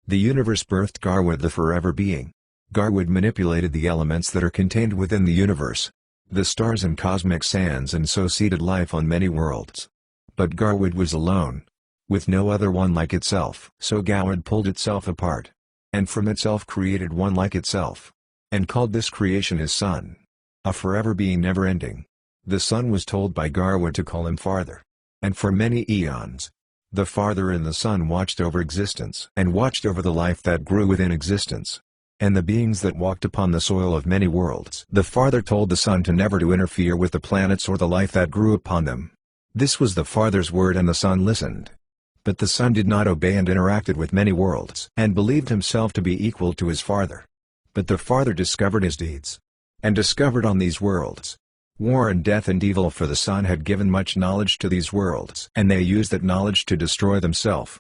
The universe birthed Garwood, the forever being. Garwood manipulated the elements that are contained within the universe, the stars and cosmic sands, and so seeded life on many worlds. But Garwood was alone, with no other one like itself. So Garwood pulled itself apart, and from itself created one like itself, and called this creation his son, a forever being never-ending. The sun was told by Garwood to call him farther, and for many eons, the Father and the Son watched over existence and watched over the life that grew within existence, and the beings that walked upon the soil of many worlds. The Father told the Son to never to interfere with the planets or the life that grew upon them. This was the Father's word, and the Son listened. But the Son did not obey and interacted with many worlds and believed himself to be equal to his Father. But the Father discovered his deeds, and discovered on these worlds war and death and evil, for the Son had given much knowledge to these worlds, and they used that knowledge to destroy themselves.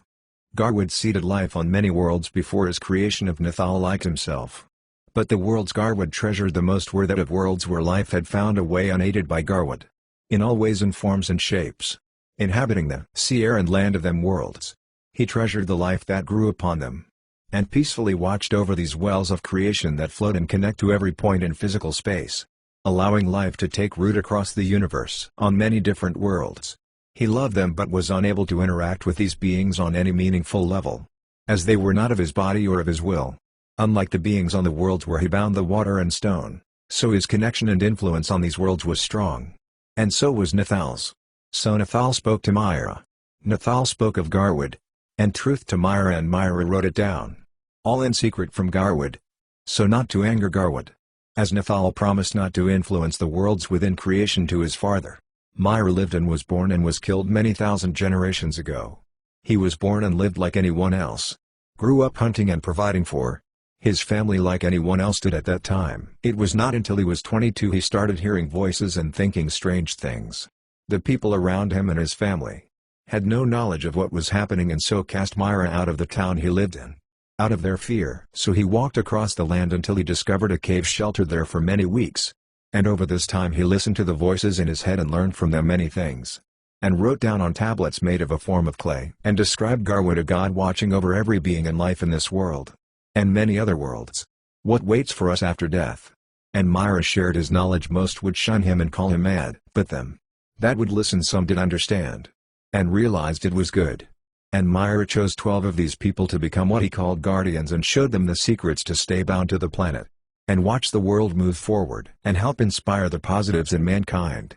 Garwood seeded life on many worlds before his creation of Nethal like himself. But the worlds Garwood treasured the most were that of worlds where life had found a way unaided by Garwood, in all ways and forms and shapes, inhabiting the sea, air and land of them worlds. He treasured the life that grew upon them, and peacefully watched over these wells of creation that flowed and connect to every point in physical space, allowing life to take root across the universe on many different worlds. He loved them but was unable to interact with these beings on any meaningful level, as they were not of his body or of his will. Unlike the beings on the worlds where he bound the water and stone, so his connection and influence on these worlds was strong. And so was Nethal's. So Nethal spoke to Myra. Nethal spoke of Garwood, and truth to Myra, and Myra wrote it down, all in secret from Garwood, so not to anger Garwood, as Nethal promised not to influence the worlds within creation to his father. Myra lived and was born and was killed many thousand generations ago. He was born and lived like anyone else, grew up hunting and providing for his family like anyone else did at that time. It was not until he was 22 he started hearing voices and thinking strange things. The people around him and his family had no knowledge of what was happening, and so cast Myra out of the town he lived in, out of their fear. So he walked across the land until he discovered a cave sheltered there for many weeks, and over this time he listened to the voices in his head and learned from them many things, and wrote down on tablets made of a form of clay, and described Garwood, a god watching over every being and life in this world, and many other worlds. What waits for us after death? And Myra shared his knowledge. Most would shun him and call him mad, but them that would listen, some did understand, and realized it was good. And Myra chose 12 of these people to become what he called guardians, and showed them the secrets to stay bound to the planet, and watch the world move forward, and help inspire the positives in mankind.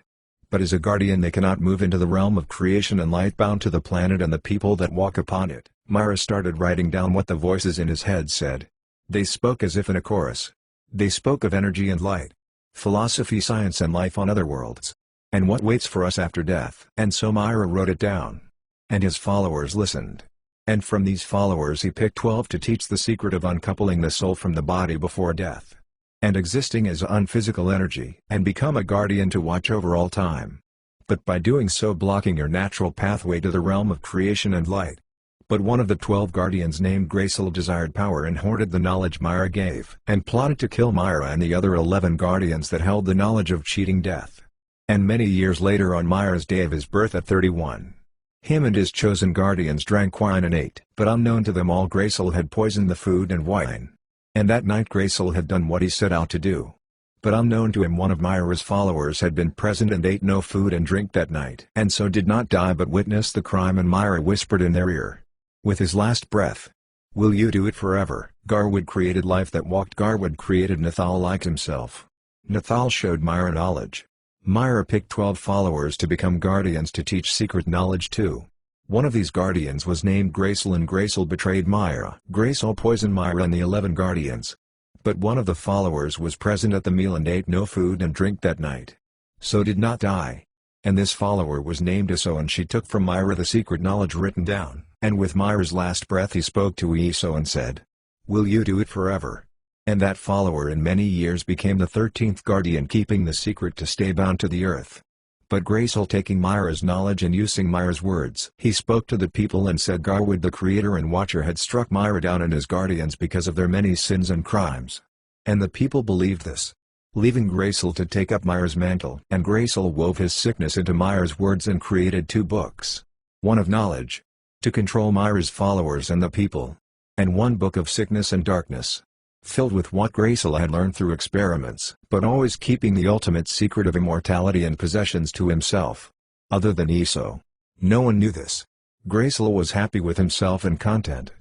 But as a guardian they cannot move into the realm of creation and light bound to the planet and the people that walk upon it. Myra started writing down what the voices in his head said. They spoke as if in a chorus. They spoke of energy and light, philosophy, science and life on other worlds, and what waits for us after death. And so Myra wrote it down, and his followers listened. And from these followers he picked 12 to teach the secret of uncoupling the soul from the body before death, and existing as unphysical energy, and become a guardian to watch over all time. But by doing so blocking your natural pathway to the realm of creation and light. But one of the 12 guardians named Graysil desired power and hoarded the knowledge Myra gave, and plotted to kill Myra and the other 11 guardians that held the knowledge of cheating death. And many years later, on Myra's day of his birth at 31, him and his chosen guardians drank wine and ate. But unknown to them all, Graysil had poisoned the food and wine. And that night Graysil had done what he set out to do. But unknown to him, one of Myra's followers had been present and ate no food and drink that night, and so did not die but witnessed the crime. And Myra whispered in their ear, with his last breath, "Will you do it forever?" Garwood created life that walked. Garwood created Nethal like himself. Nethal showed Myra knowledge. Myra picked 12 followers to become guardians to teach secret knowledge too. One of these guardians was named Graysil, and Graysil betrayed Myra. Graysil poisoned Myra and the 11 guardians. But one of the followers was present at the meal and ate no food and drink that night, so did not die. And this follower was named Eso, and she took from Myra the secret knowledge written down. And with Myra's last breath he spoke to Eso and said, "Will you do it forever?" And that follower in many years became the 13th guardian, keeping the secret to stay bound to the earth. But Graysil, taking Myra's knowledge and using Myra's words, he spoke to the people and said Garwood, the creator and watcher, had struck Myra down and his guardians because of their many sins and crimes. And the people believed this, leaving Graysil to take up Myra's mantle. And Graysil wove his sickness into Myra's words and created 2 books. One of knowledge, to control Myra's followers and the people, and one book of sickness and darkness, filled with what Grayson had learned through experiments, but always keeping the ultimate secret of immortality and possessions to himself. Other than Iso. No one knew this. Grayson was happy with himself and content.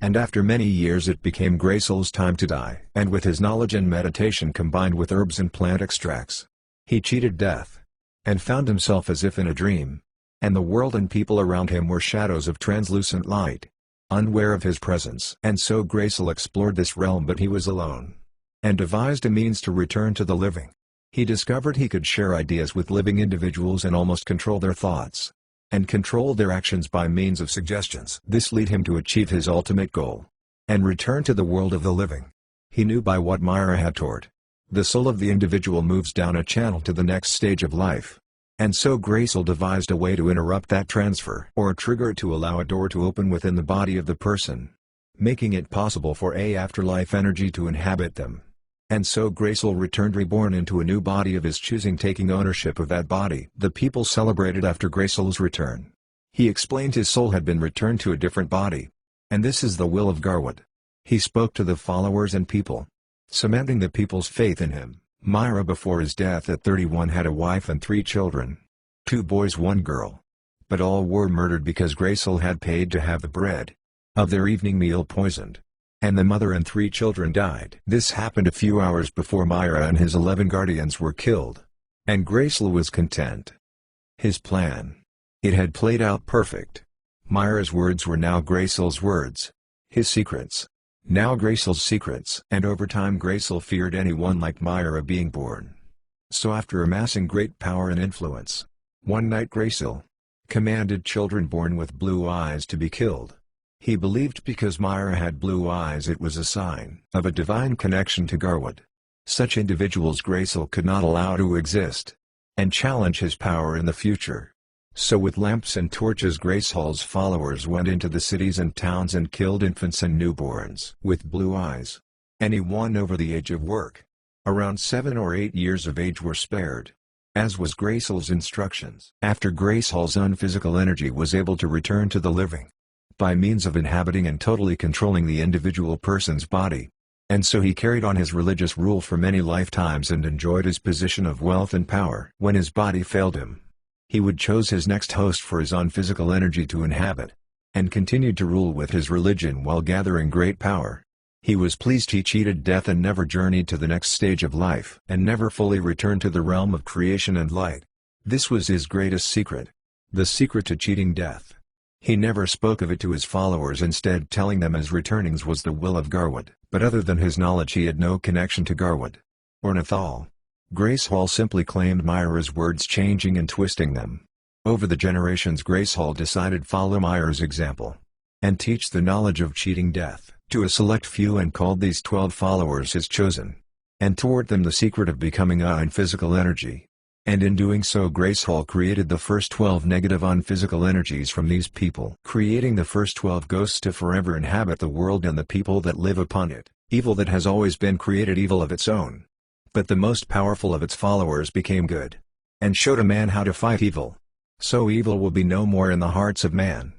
And after many years it became Grayson's time to die. And with his knowledge and meditation combined with herbs and plant extracts, he cheated death, and found himself as if in a dream. And the world and people around him were shadows of translucent light, unaware of his presence. And so Grayson explored this realm, but he was alone, and devised a means to return to the living. He discovered he could share ideas with living individuals and almost control their thoughts, and control their actions by means of suggestions. This led him to achieve his ultimate goal, and return to the world of the living. He knew by what Myra had taught. The soul of the individual moves down a channel to the next stage of life. And so Grayson devised a way to interrupt that transfer, or a trigger to allow a door to open within the body of the person, making it possible for a afterlife energy to inhabit them. And so Grayson returned reborn into a new body of his choosing, taking ownership of that body. The people celebrated after Grayson's return. He explained his soul had been returned to a different body. And this is the will of Garwood. He spoke to the followers and people, cementing the people's faith in him. Myra before his death at 31 had a wife and 3 children. 2 boys, 1 girl. But all were murdered because Grayson had paid to have the bread of their evening meal poisoned. And the mother and 3 children died. This happened a few hours before Myra and his 11 guardians were killed. And Grayson was content. His plan. It had played out perfect. Myra's words were now Grayson's words. His secrets. Now Grayson's secrets. And over time Grayson feared anyone like Myra being born. So after amassing great power and influence, one night Grayson commanded children born with blue eyes to be killed. He believed because Myra had blue eyes it was a sign of a divine connection to Garwood. Such individuals Grayson could not allow to exist, and challenge his power in the future. So with lamps and torches Grayson's followers went into the cities and towns and killed infants and newborns with blue eyes. Anyone over the age of work, around 7 or 8 years of age, were spared, as was Grayson's instructions. After Grayson's unphysical energy was able to return to the living, by means of inhabiting and totally controlling the individual person's body. And so he carried on his religious rule for many lifetimes and enjoyed his position of wealth and power. When his body failed him, he would choose his next host for his unphysical energy to inhabit, and continued to rule with his religion while gathering great power. He was pleased he cheated death and never journeyed to the next stage of life, and never fully returned to the realm of creation and light. This was his greatest secret. The secret to cheating death. He never spoke of it to his followers, instead telling them his returnings was the will of Garwood. But other than his knowledge he had no connection to Garwood, or Nathal. Grayson simply claimed Myra's words, changing and twisting them. Over the generations Grayson decided follow Myra's example, and teach the knowledge of cheating death to a select few, and called these 12 followers his chosen, and taught them the secret of becoming a in physical energy. And in doing so Grayson created the first 12 negative unphysical energies from these people, creating the first 12 ghosts to forever inhabit the world and the people that live upon it. Evil that has always been created evil of its own. But the most powerful of its followers became good, and showed a man how to fight evil. So evil will be no more in the hearts of man.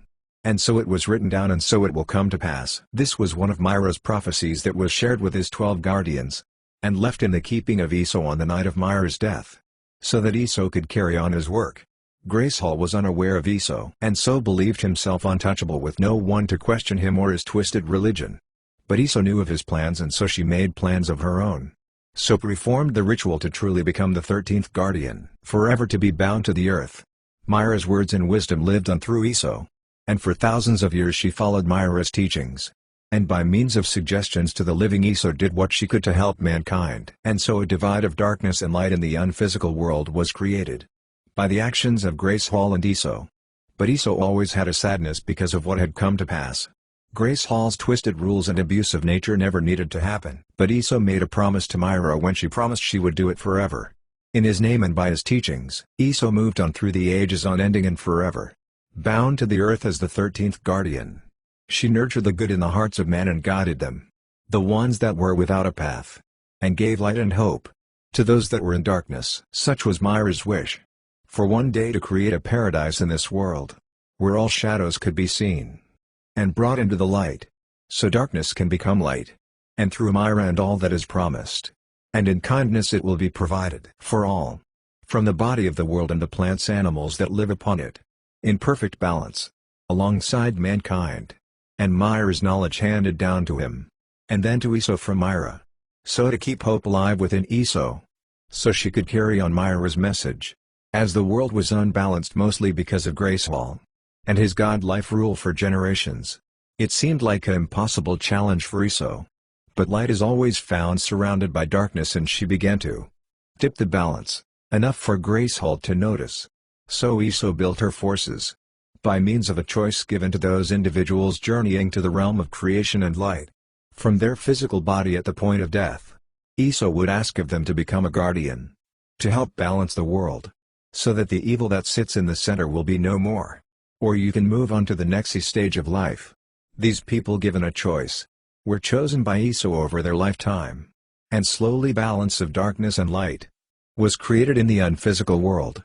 And so it was written down, and so it will come to pass. This was one of Myra's prophecies that was shared with his 12 guardians, and left in the keeping of Iso on the night of Myra's death, so that Iso could carry on his work. Grayson was unaware of Iso, and so believed himself untouchable, with no one to question him or his twisted religion. But Iso knew of his plans, and so she made plans of her own. So performed the ritual to truly become the 13th guardian, forever to be bound to the earth. Myra's words and wisdom lived on through Iso, and for thousands of years she followed Myra's teachings, and by means of suggestions to the living Iso did what she could to help mankind. And so a divide of darkness and light in the unphysical world was created, by the actions of Grayson and Iso. But Iso always had a sadness because of what had come to pass. Grayson's twisted rules and abusive nature never needed to happen. But Iso made a promise to Myra when she promised she would do it forever. In his name and by his teachings, Iso moved on through the ages, unending and forever, bound to the earth as the 13th guardian. She nurtured the good in the hearts of men and guided them, the ones that were without a path, and gave light and hope to those that were in darkness. Such was Myra's wish, for one day to create a paradise in this world, where all shadows could be seen and brought into the light. so darkness can become light. And through myra and all that is promised. And in kindness it will be provided for all. From the body of the world and the plants animals that live upon it. In perfect balance. Alongside mankind. And myra's knowledge handed down to him. And then to Eso from myra. So to keep hope alive within Eso. So she could carry on myra's message. As the world was unbalanced mostly because of Gracehall. And his god-life rule for generations. It seemed like an impossible challenge for Eso. But light is always found surrounded by darkness, and she began to tip the balance, enough for Gracehall to notice. So Eso built her forces. By means of a choice given to those individuals journeying to the realm of creation and light. From their physical body at the point of death. Eso would ask of them to become a guardian. To help balance the world. So that the evil that sits in the center will be no more. Or you can move on to the next stage of life. These people given a choice. Were chosen by Eso over their lifetime. And slowly balance of darkness and light. Was created in the unphysical world.